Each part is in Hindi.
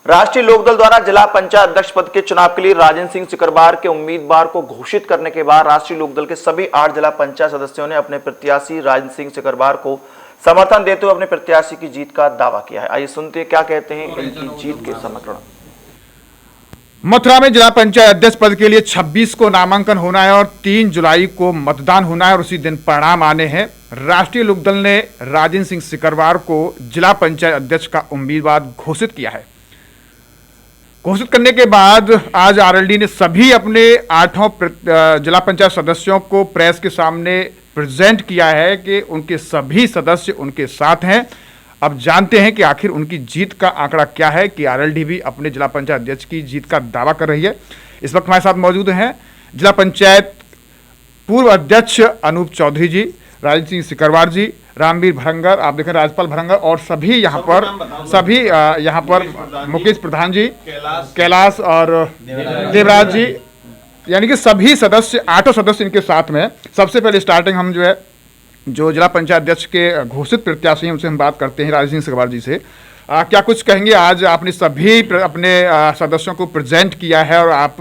राष्ट्रीय लोकदल द्वारा जिला पंचायत अध्यक्ष पद के चुनाव के लिए राजेंद्र सिंह सिकरवार के उम्मीदवार को घोषित करने के बाद राष्ट्रीय लोकदल के सभी 8 जिला पंचायत सदस्यों ने अपने प्रत्याशी राजेंद्र सिंह सिकरवार को समर्थन देते हुए अपने प्रत्याशी की जीत का दावा किया है। आइए सुनते हैं क्या कहते हैं इनकी जीत के समर्थन। मथुरा में जिला पंचायत अध्यक्ष पद के लिए 26 को नामांकन होना है और 3 जुलाई को मतदान होना है और उसी दिन परिणाम आने हैं। राष्ट्रीय लोकदल ने राजेंद्र सिंह सिकरवार को जिला पंचायत अध्यक्ष का उम्मीदवार घोषित किया है। घोषित करने के बाद आज आरएलडी ने सभी अपने 8 जिला पंचायत सदस्यों को प्रेस के सामने प्रेजेंट किया है कि उनके सभी सदस्य उनके साथ हैं। अब जानते हैं कि आखिर उनकी जीत का आंकड़ा क्या है कि आरएलडी भी अपने जिला पंचायत अध्यक्ष की जीत का दावा कर रही है। इस वक्त हमारे साथ मौजूद हैं जिला पंचायत पूर्व अध्यक्ष अनूप चौधरी जी, राजेंद्र सिंह सिकरवार जी, रामवीर भरंगर, आप देखें राजपाल भरंगर और सभी यहाँ पर मुकेश प्रधान जी, कैलाश और देवराज जी, यानी कि सभी सदस्य 8 सदस्य इनके साथ में। सबसे पहले स्टार्टिंग हम जो जिला पंचायत अध्यक्ष के घोषित प्रत्याशी हैं उनसे हम बात करते हैं राजेंद्र सिंह सिकरवार जी से। क्या कुछ कहेंगे? आज आपने सभी अपने सदस्यों को प्रेजेंट किया है और आप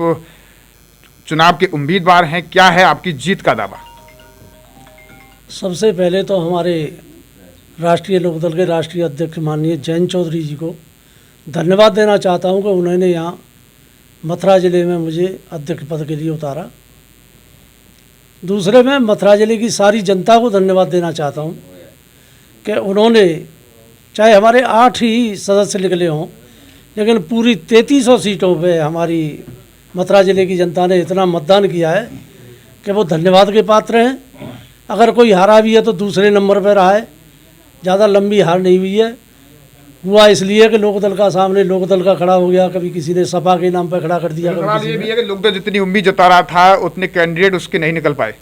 चुनाव के उम्मीदवार हैं, क्या है आपकी जीत का दावा? सबसे पहले तो हमारे राष्ट्रीय लोकदल के राष्ट्रीय अध्यक्ष माननीय जयंत चौधरी जी को धन्यवाद देना चाहता हूं कि उन्होंने यहाँ मथुरा ज़िले में मुझे अध्यक्ष पद के लिए उतारा। दूसरे में मथुरा ज़िले की सारी जनता को धन्यवाद देना चाहता हूं कि उन्होंने, चाहे हमारे 8 ही सदस्य निकले हों, लेकिन पूरी 3300 सीटों पे हमारी मथुरा ज़िले की जनता ने इतना मतदान किया है कि वो धन्यवाद के पात्र हैं। अगर कोई हारा भी है तो दूसरे नंबर पर रहा है, ज़्यादा लंबी हार नहीं हुई है। हुआ इसलिए कि लोकदल का सामने लोकदल का खड़ा हो गया, कभी किसी ने सपा के नाम पर खड़ा कर दिया। सवाल ये भी है कि लोकदल जितनी उम्मीद जता रहा था उतने कैंडिडेट उसके नहीं निकल पाए।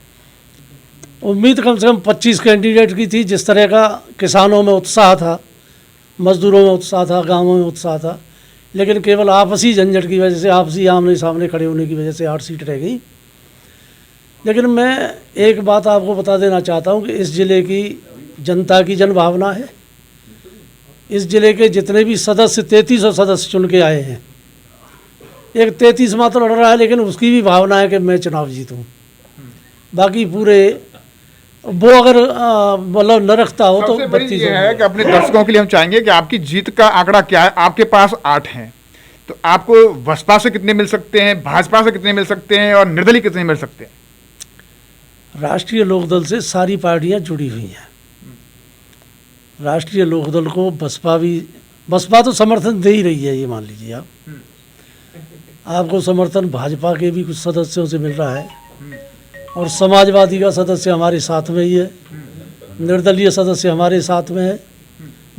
उम्मीद कम से कम 25 कैंडिडेट की थी। जिस तरह का किसानों में उत्साह था, मजदूरों में उत्साह था, गाँवों में उत्साह था, लेकिन केवल आपसी झंझट की वजह से, आपसी आमने सामने खड़े होने की वजह से 8 सीट रह गई। लेकिन मैं एक बात आपको बता देना चाहता हूं कि इस ज़िले की जनता की जनभावना है। इस ज़िले के जितने भी सदस्य 3300 सदस्य चुन के आए हैं, एक 33 मात्र लड़ रहा है, लेकिन उसकी भी भावना है कि मैं चुनाव जीतूं। बाकी पूरे वो अगर मतलब न रखता हो तो 32 है कि अपने दर्शकों के लिए हम चाहेंगे कि आपकी जीत का आंकड़ा क्या है। आपके पास 8 हैं, तो आपको बसपा से कितने मिल सकते हैं, भाजपा से कितने मिल सकते हैं और निर्दलीय कितने मिल सकते हैं? राष्ट्रीय लोकदल से सारी पार्टियां जुड़ी हुई हैं। राष्ट्रीय लोकदल को बसपा तो समर्थन दे ही रही है, ये मान लीजिए आप। आपको समर्थन भाजपा के भी कुछ सदस्यों से मिल रहा है और समाजवादी का सदस्य हमारे साथ में ही है, निर्दलीय सदस्य हमारे साथ में है।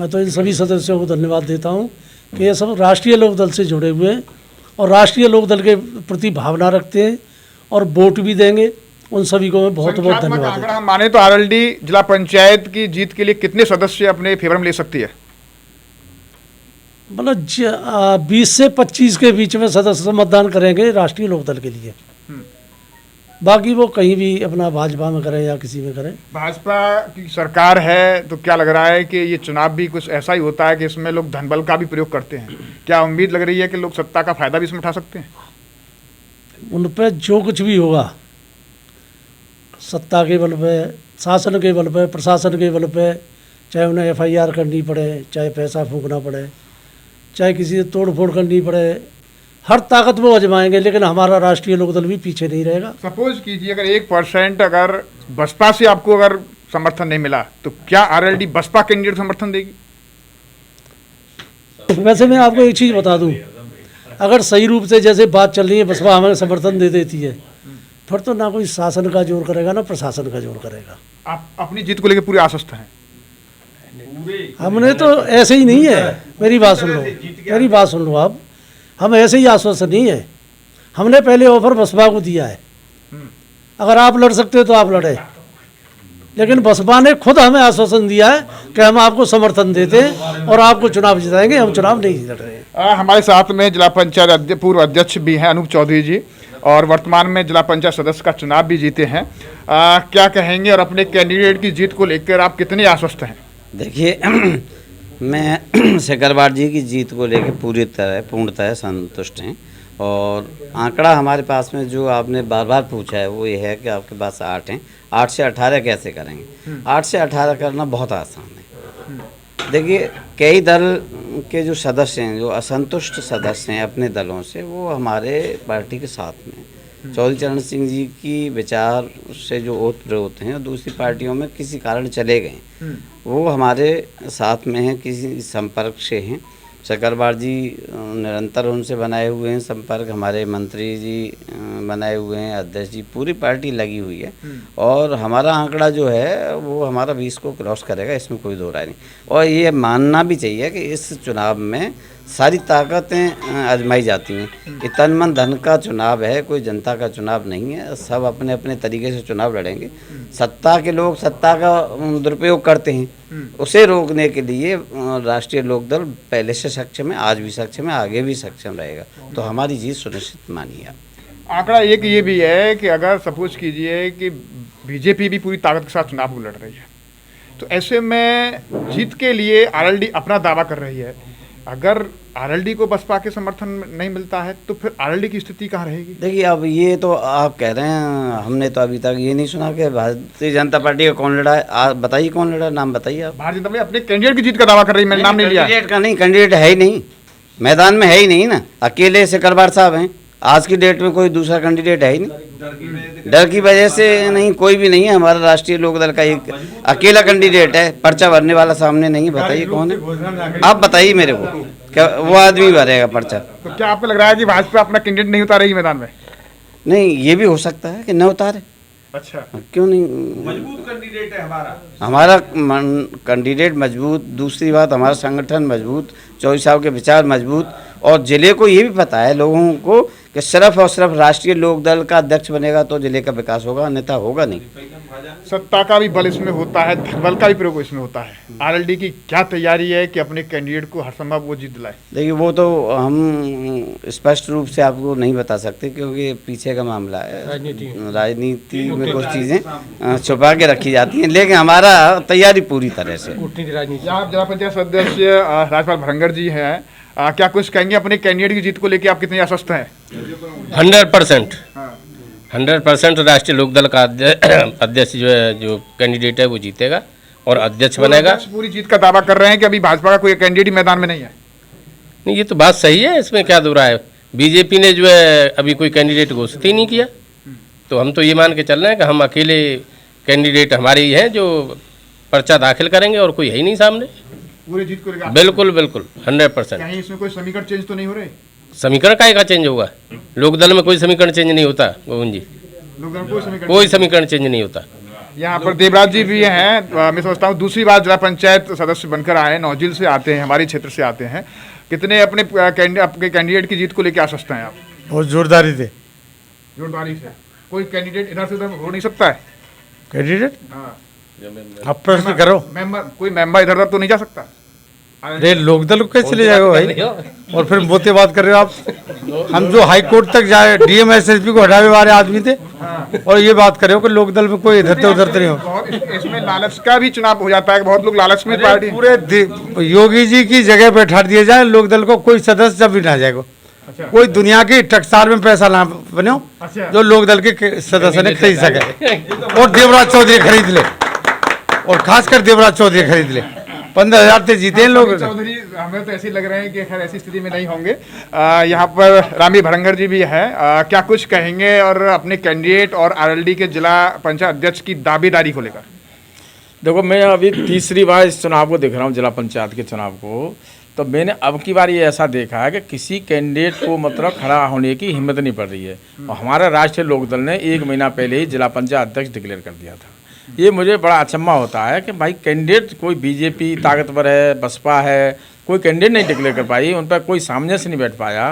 मैं तो इन सभी सदस्यों को धन्यवाद देता हूं कि ये सब राष्ट्रीय लोकदल से जुड़े हुए हैं और राष्ट्रीय लोकदल के प्रति भावना रखते हैं और वोट भी देंगे। उन सभी को मैं बहुत बहुत धन्यवाद देता हूं। हम माने तो आरएलडी जिला पंचायत की जीत के लिए कितने सदस्य अपने फेवर में ले सकती है? मतलब 20 से 25 के बीच में सदस्य मतदान करेंगे राष्ट्रीय लोकदल के लिए। बाकी वो कहीं भी अपना भाजपा में करें या किसी में करें। भाजपा की सरकार है तो क्या लग रहा है कि ये चुनाव भी कुछ ऐसा ही होता है कि इसमें लोग धनबल का भी प्रयोग करते हैं? क्या उम्मीद लग रही है कि लोग सत्ता का फायदा भी इसमें उठा सकते हैं? उन पर जो कुछ भी होगा, सत्ता के बल पे, शासन के बल पे, प्रशासन के बल पे, चाहे उन्हें एफआईआर करनी पड़े, चाहे पैसा फूंकना पड़े, चाहे किसी से तोड़ फोड़ करनी पड़े, हर ताकत वो आजमाएंगे, लेकिन हमारा राष्ट्रीय लोकदल भी पीछे नहीं रहेगा। सपोज कीजिए अगर 1% अगर बसपा से आपको अगर समर्थन नहीं मिला तो क्या आरएलडी बसपा कैंडिडेट समर्थन देगी? वैसे मैं आपको एक चीज़ बता दूं, अगर सही रूप से जैसे बात चल रही है, बसपा हमें समर्थन दे देती है, फिर तो ना कोई शासन का जोर करेगा ना प्रशासन का जोर करेगा। आप अपनी जीत को लेकर पूरे आश्वस्त हैं? हमने तो ऐसे ही नहीं है। मेरी बात सुन लो आप। हम ऐसे ही आश्वस्त नहीं है। हमने पहले ऑफर बसपा को दिया है, अगर आप लड़ सकते हो तो आप लड़े, लेकिन बसपा ने खुद हमें आश्वासन दिया है कि हम आपको समर्थन देते हैं और आपको चुनाव जिताएंगे। हम चुनाव नहीं लड़ रहे हैं। हमारे साथ में जिला पंचायत पूर्व अध्यक्ष भी हैं अनूप चौधरी जी, और वर्तमान में जिला पंचायत सदस्य का चुनाव भी जीते हैं। क्या कहेंगे और अपने कैंडिडेट की जीत को लेकर आप कितने आश्वस्त हैं? देखिए मैं सिकरवार जी की जीत को लेकर पूर्णतः संतुष्ट हैं। और आंकड़ा हमारे पास में जो आपने बार बार पूछा है वो ये है कि आपके पास 8 हैं, 8 से 18 कैसे करेंगे? 8 से 18 करना बहुत आसान है। देखिए, कई दल के जो सदस्य हैं, जो असंतुष्ट सदस्य हैं अपने दलों से, वो हमारे पार्टी के साथ में हैं। चौधरी चरण सिंह जी की विचार से जो ओत-प्रोत हैं और दूसरी पार्टियों में किसी कारण चले गए, वो हमारे साथ में हैं, किसी संपर्क से हैं। सिकरवार जी निरंतर उनसे बनाए हुए हैं संपर्क, हमारे मंत्री जी बनाए हुए हैं, अध्यक्ष जी, पूरी पार्टी लगी हुई है। और हमारा आंकड़ा जो है वो हमारा 20 को क्रॉस करेगा, इसमें कोई दो राय नहीं। और ये मानना भी चाहिए कि इस चुनाव में सारी ताकतें आजमाई जाती हैं। ये तन मन धन का चुनाव है, कोई जनता का चुनाव नहीं है। सब अपने अपने तरीके से चुनाव लड़ेंगे। सत्ता के लोग सत्ता का दुरुपयोग करते हैं, उसे रोकने के लिए राष्ट्रीय लोकदल पहले से सक्षम है, आज भी सक्षम है, आगे भी सक्षम रहेगा। तो हमारी जीत सुनिश्चित मानिए आप। आंकड़ा एक ये भी है कि अगर सपोज कीजिए कि बीजेपी भी पूरी ताकत के साथ चुनाव को लड़ रही है, तो ऐसे में जीत के लिए आरएलडी अपना दावा कर रही है। अगर आरएलडी को बसपा के समर्थन नहीं मिलता है तो फिर आरएलडी की स्थिति कहाँ रहेगी? देखिए, अब ये तो आप कह रहे हैं, हमने तो अभी तक ये नहीं सुना कि भारतीय जनता पार्टी का कौन लड़ा है। आप बताइए कौन लड़ा, नाम बताइए आप। भारतीय जनता पार्टी अपने कैंडिडेट की जीत का दावा कर रही है, मैंने नाम नहीं लिया। कैंडिडेट का नहीं, कैंडिडेट है ही नहीं, मैदान में है ही नहीं ना। अकेले सिकरवार साहब हैं, आज की डेट में कोई दूसरा कैंडिडेट है ही नहीं। डर की वजह से नहीं, कोई भी नहीं है। हमारा राष्ट्रीय लोकदल का एक अकेला कैंडिडेट है, पर्चा भरने वाला सामने नहीं है। बताइए कौन है, आप बताइए मेरे को, क्या वो आदमी भरेगा पर्चा? तो क्या आपको लग रहा है कि भाजपा अपना कैंडिडेट नहीं उतारेगी मैदान में? नहीं, ये भी हो सकता है कि न उतारे। अच्छा, क्यों नहीं? मजबूत कैंडिडेट है हमारा कैंडिडेट मजबूत। दूसरी बात, हमारा संगठन मजबूत, चौधरी साहब के विचार मजबूत। और जिले को ये भी पता है लोगों को कि सिर्फ और सिर्फ राष्ट्रीय लोकदल का अध्यक्ष बनेगा तो जिले का विकास होगा, अन्यथा होगा नहीं। सत्ता का भी बल इसमें होता है, बल का भी प्रयोग इसमें होता है। आरएलडी की क्या तैयारी है कि अपने कैंडिडेट को हर संभव वो जीत दिलाए? देखिए, वो तो हम स्पष्ट रूप से आपको नहीं बता सकते, क्योंकि पीछे का मामला है। राजनीति में कुछ चीज़ें छुपा के रखी जाती हैं, लेकिन हमारा तैयारी पूरी तरह से। यहाँ जिला पंचायत सदस्य राजपाल भरंगर जी हैं, क्या कुछ कहेंगे अपने कैंडिडेट की जीत को लेकर? आप कितने आश्वस्त हैं? 100% राष्ट्रीय लोकदल का अध्यक्ष जो है, जो कैंडिडेट है वो जीतेगा और अध्यक्ष बनेगा। पूरी जीत का दावा कर रहे हैं कि अभी भाजपा का कोई कैंडिडेट ही मैदान में नहीं है। नहीं, ये तो बात सही है, इसमें क्या दो राय है। बीजेपी ने जो है अभी कोई कैंडिडेट घोषित ही नहीं किया, तो हम तो ये मान के चल रहे हैं कि हम अकेले कैंडिडेट हमारे ही हैं जो पर्चा दाखिल करेंगे, और कोई है ही नहीं सामने। पूरी जीत को लेकर बिल्कुल 100%। कहीं इसमें कोई समीकरण चेंज तो नहीं हो रहे? समीकरण का चेंज होगा? लोकदल में कोई समीकरण चेंज नहीं होता गोविंद जी, कोई समीकरण चेंज नहीं होता। यहाँ पर देवराज जी भी हैं। मैं समझता हूँ दूसरी बार जिला पंचायत सदस्य बनकर आए, नौजिल से आते हैं, हमारे क्षेत्र से आते हैं। कितने अपने कैंडिडेट की जीत को लेकर आश्वस्त हैं आप? बहुत जोरदारी थे। जोरदारी से कोई कैंडिडेट इधर से उधर हो नहीं सकता है? कैंडिडेट हाँ, आप प्रश्न करो। कोई मेंबर इधर उधर तो नहीं जा सकता? अरे लोकदल को कैसे ले जाएगा भाई? और फिर मोते बात कर रहे हो आप। हम जो हाई कोर्ट तक जाए, डीएम एसएसपी को हटावे वाले आदमी थे, और ये बात कर रहे हो कि लोकदल में कोई इधर उधर नहीं हो। बहुत इसमें लालच का भी चुनाव हो जाता है, बहुत लोग लालच में पार्टी। पूरे योगी जी की जगह पे बैठा दिए जाए लोकदल को, कोई सदस्य जब भी ना जाएगा। कोई दुनिया की टकसाल में पैसा ना बने जो लोकदल के सदस्य ने खरीद सके, और देवराज चौधरी खरीद ले, और खासकर देवराज चौधरी खरीद ले। 15,000 से जीते हैं लोग। चौधरी हमें तो ऐसे लग रहे हैं कि खैर ऐसी स्थिति में नहीं होंगे। यहाँ पर रामी भरंगर जी भी है, क्या कुछ कहेंगे और अपने कैंडिडेट और आरएलडी के जिला पंचायत अध्यक्ष की दावेदारी को लेकर? देखो, मैं अभी तीसरी बार इस चुनाव को देख रहा हूँ, जिला पंचायत के चुनाव को। तो मैंने अब की बार ये ऐसा देखा है कि किसी कैंडिडेट को मतलब खड़ा होने की हिम्मत नहीं पड़ रही है। और हमारा राष्ट्रीय लोकदल ने 1 महीना पहले ही जिला पंचायत अध्यक्ष डिक्लेयर कर दिया था। ये मुझे बड़ा अचंभा होता है कि भाई कैंडिडेट कोई बीजेपी ताकतवर है, बसपा है, कोई कैंडिडेट नहीं डिक्लेयर कर पाई, उन पर कोई सामने से नहीं बैठ पाया।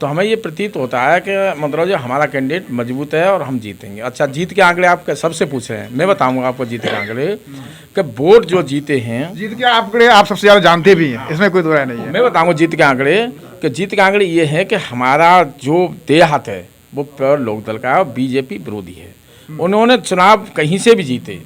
तो हमें ये प्रतीत होता है कि मतलब जो हमारा कैंडिडेट मजबूत है और हम जीतेंगे। अच्छा, जीत के आंकड़े आप सबसे पूछ रहे हैं, मैं बताऊंगा आपको जीत के आंकड़े कि वोट जो जीते हैं, जीत के आंकड़े आप सबसे ज़्यादा जानते भी हैं, इसमें कोई दो राय नहीं है। मैं बताऊंगा जीत के आंकड़े कि जीत के आंकड़े ये हैं कि हमारा जो देहात है वो प्योर लोकदल का है और बीजेपी विरोधी है। उन्होंने चुनाव कहीं से भी जीते,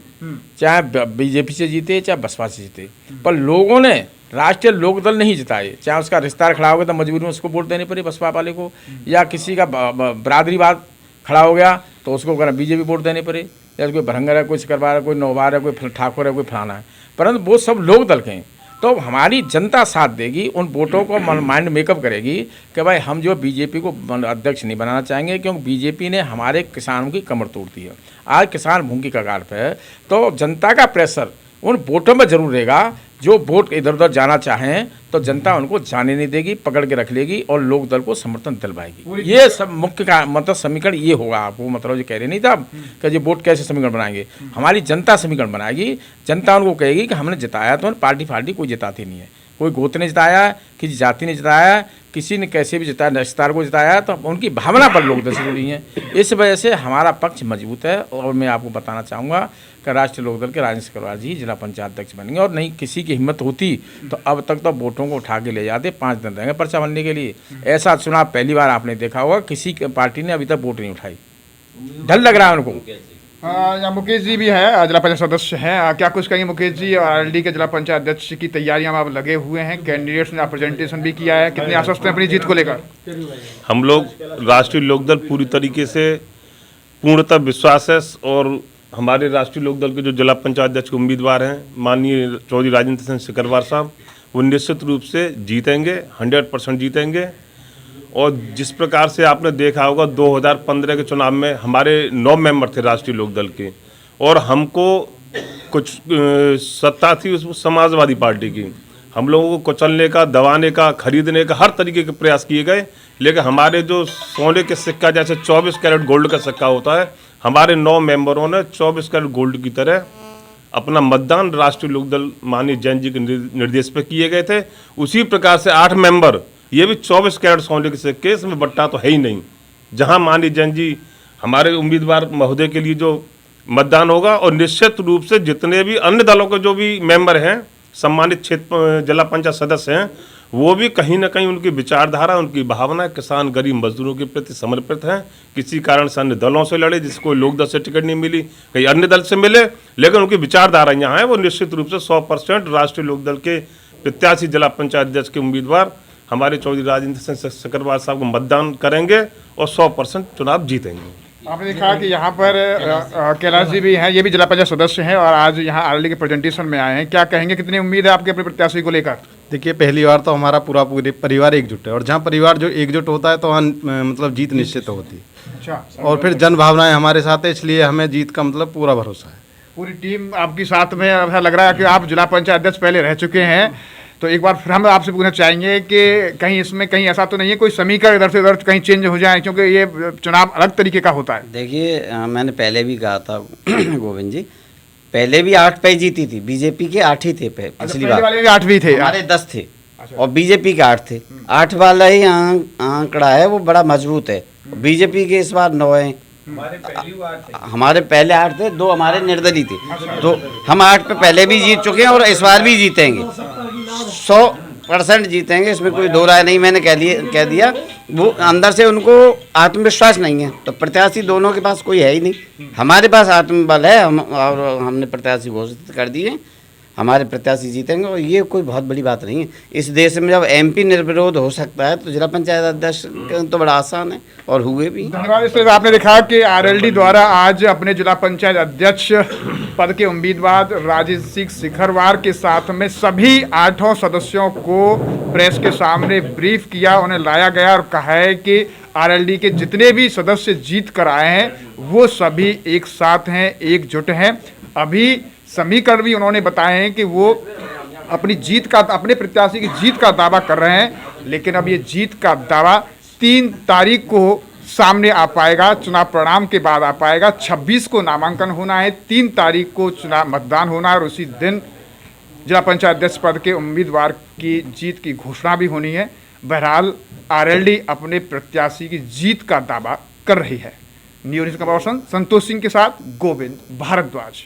चाहे बीजेपी से जीते चाहे बसपा से जीते, पर लोगों ने राष्ट्रीय लोकदल नहीं जिताए, चाहे उसका रिश्तेदार खड़ा हो गया तो मजबूरी में उसको वोट देनी पड़ी बसपा वाले को, या किसी का बरादरीवाद खड़ा हो गया तो उसको बीजेपी वोट देने पड़े, या कोई भरंगर है, कोई सिकरवार है, कोई नौबार है, कोई ठाकुर है, कोई फलाना है, परंतु वो सब लोक दल के हैं। तो हमारी जनता साथ देगी, उन वोटों को माइंड मेकअप करेगी कि भाई हम जो बीजेपी को अध्यक्ष नहीं बनाना चाहेंगे, क्योंकि बीजेपी ने हमारे किसानों की कमर तोड़ दी है। आज किसान भूख की कगार पे है, तो जनता का प्रेशर उन वोटों में जरूर रहेगा। जो वोट इधर उधर जाना चाहें तो जनता उनको जाने नहीं देगी, पकड़ के रख लेगी और लोक दल को समर्थन दिलवाएगी। ये सब मुख्य का मतलब समीकरण ये होगा। आपको मतलब जो कह रहे नहीं था कि ये वोट कैसे समीकरण बनाएंगे, हमारी जनता समीकरण बनाएगी। जनता उनको कहेगी कि हमने जिताया, तो पार्टी कोई जिताती नहीं है, कोई गोत ने जिताया, किसी जाति ने जिताया, किसी ने कैसे भी जिताया, रिश्तेदार को जिताया, तो उनकी भावना पर लोग दस जुड़ी हैं। इस वजह से हमारा पक्ष मजबूत है। और मैं आपको बताना चाहूँगा कि राष्ट्रीय लोकदल के राजेंद्र सिकरवार जी जिला पंचायत अध्यक्ष बनेंगे। और नहीं किसी की हिम्मत होती तो अब तक तो वोटों को उठा के ले जाते, 5 दिन रहेंगे पर्चा बनने के लिए। ऐसा चुनाव पहली बार आपने देखा होगा, किसी पार्टी ने अभी तक वोट नहीं उठाई। डर लग रहा है उनको। यहाँ मुकेश जी भी है, जिला पंचायत सदस्य हैं। क्या कुछ कहेंगे मुकेश जी? और आरएलडी के जिला पंचायत अध्यक्ष की तैयारियां में आप लगे हुए हैं, कैंडिडेट्स ने प्रेजेंटेशन भी किया है, कितने आश्वस्त हैं अपनी जीत को लेकर? हम लोग राष्ट्रीय लोकदल पूरी तरीके से पूर्णतः विश्वास है, और हमारे राष्ट्रीय लोकदल के जो जिला पंचायत अध्यक्ष उम्मीदवार हैं माननीय चौधरी राजेंद्र सिंह सिकरवार साहब, वो निश्चित रूप से जीतेंगे, 100% जीतेंगे। और जिस प्रकार से आपने देखा होगा 2015 के चुनाव में हमारे 9 मेंबर थे राष्ट्रीय लोकदल के, और हमको कुछ सत्ता थी उस समाजवादी पार्टी की, हम लोगों को कुचलने का, दबाने का, खरीदने का हर तरीके के प्रयास किए गए। लेकिन हमारे जो सोने के सिक्का जैसे 24 कैरेट गोल्ड का सिक्का होता है, हमारे 9 मेंबरों ने 24 कैरेट गोल्ड की तरह अपना मतदान राष्ट्रीय लोकदल माननीय जैन जी के निर्देश पर किए गए थे। उसी प्रकार से 8 मेंबर ये भी 24 कैरेट सोने के सिक्के, इसमें बट्टा तो है ही नहीं। जहां माननीय जैन जी हमारे उम्मीदवार महोदय के लिए जो मतदान होगा, और निश्चित रूप से जितने भी अन्य दलों के जो भी मेंबर हैं, सम्मानित क्षेत्र जिला पंचायत सदस्य हैं, वो भी कहीं ना कहीं उनकी विचारधारा, उनकी भावना किसान गरीब मजदूरों के प्रति समर्पित हैं। किसी कारण से अन्य दलों से लड़े, जिसको लोकदल से टिकट नहीं मिली, कहीं अन्य दल से मिले, लेकिन उनकी विचारधारा यहाँ है। वो निश्चित रूप से 100% राष्ट्रीय लोकदल के प्रत्याशी जिला पंचायत अध्यक्ष के उम्मीदवार हमारे चौधरी राजेंद्र सिंह सिकरवार साहब को मतदान करेंगे और 100% चुनाव जीतेंगे। आपने देखा कि यहाँ पर कैलाश जी भी हैं, ये भी जिला पंचायत सदस्य हैं और आज यहाँ आरएलडी के प्रेजेंटेशन में आए हैं। क्या कहेंगे, कितनी उम्मीद है आपके अपने प्रत्याशी को लेकर? देखिए, पहली बार तो हमारा पूरे परिवार एकजुट है, और जहाँ परिवार जो एकजुट होता है तो वहाँ मतलब जीत निश्चित होती है। अच्छा। और फिर जन भावनाएं हमारे साथ है, इसलिए हमें जीत का मतलब पूरा भरोसा है। पूरी टीम आपकी साथ में। ऐसा लग रहा है कि आप जिला पंचायत अध्यक्ष पहले रह चुके हैं, तो एक बार फिर हम आपसे पूछना चाहेंगे कि कहीं इसमें कहीं ऐसा तो नहीं है कोई समीकरण इधर से उधर कहीं चेंज हो जाए, क्योंकि ये चुनाव अलग तरीके का होता है। देखिए, मैंने पहले भी कहा था गोविंद जी, पहले भी 8 पे जीती थी बीजेपी के, 8 ही थे पिछली बार, वाले भी 8 भी थे, हमारे 10 थे और बीजेपी के 8 थे। 8 वाला ही आंकड़ा है, वो बड़ा मजबूत है। बीजेपी के इस बार 9 हैं, हमारे पहले 8 थे, 2 हमारे निर्दलीय थे, तो हम 8 पे पहले भी जीत चुके हैं और इस बार भी जीतेंगे, 100% जीतेंगे, इसमें कोई दो राय नहीं। मैंने कह दिया वो अंदर से उनको आत्मविश्वास नहीं है, तो प्रत्याशी दोनों के पास कोई है ही नहीं। हमारे पास आत्मबल है, और हमने प्रत्याशी घोषित कर दिए, हमारे प्रत्याशी जीतेंगे, और ये कोई बहुत बड़ी बात नहीं है। इस देश में जब एमपी निर्विरोध हो सकता है तो जिला पंचायत अध्यक्ष तो बड़ा आसान है, और हुए भी। धन्यवाद। इस तरह आपने देखा कि आरएलडी द्वारा आज अपने जिला पंचायत अध्यक्ष पद के उम्मीदवार राजेंद्र सिंह सिकरवार के साथ में सभी 8 सदस्यों को प्रेस के सामने ब्रीफ किया, उन्हें लाया गया और कहा है कि आरएलडी के जितने भी सदस्य जीत कर आए हैं वो सभी एक साथ हैं, एकजुट हैं। अभी समीकरण भी उन्होंने बताए हैं कि वो अपनी जीत का, अपने प्रत्याशी की जीत का दावा कर रहे हैं, लेकिन अब ये जीत का दावा 3 तारीख को सामने आ पाएगा, चुनाव परिणाम के बाद आ पाएगा। 26 को नामांकन होना है, 3 तारीख को चुनाव मतदान होना है, और उसी दिन जिला पंचायत अध्यक्ष पद के उम्मीदवार की जीत की घोषणा भी होनी है। बहरहाल आरएलडी अपने प्रत्याशी की जीत का दावा कर रही है। न्यूज़ का संतोष सिंह के साथ गोविंद भारद्वाज।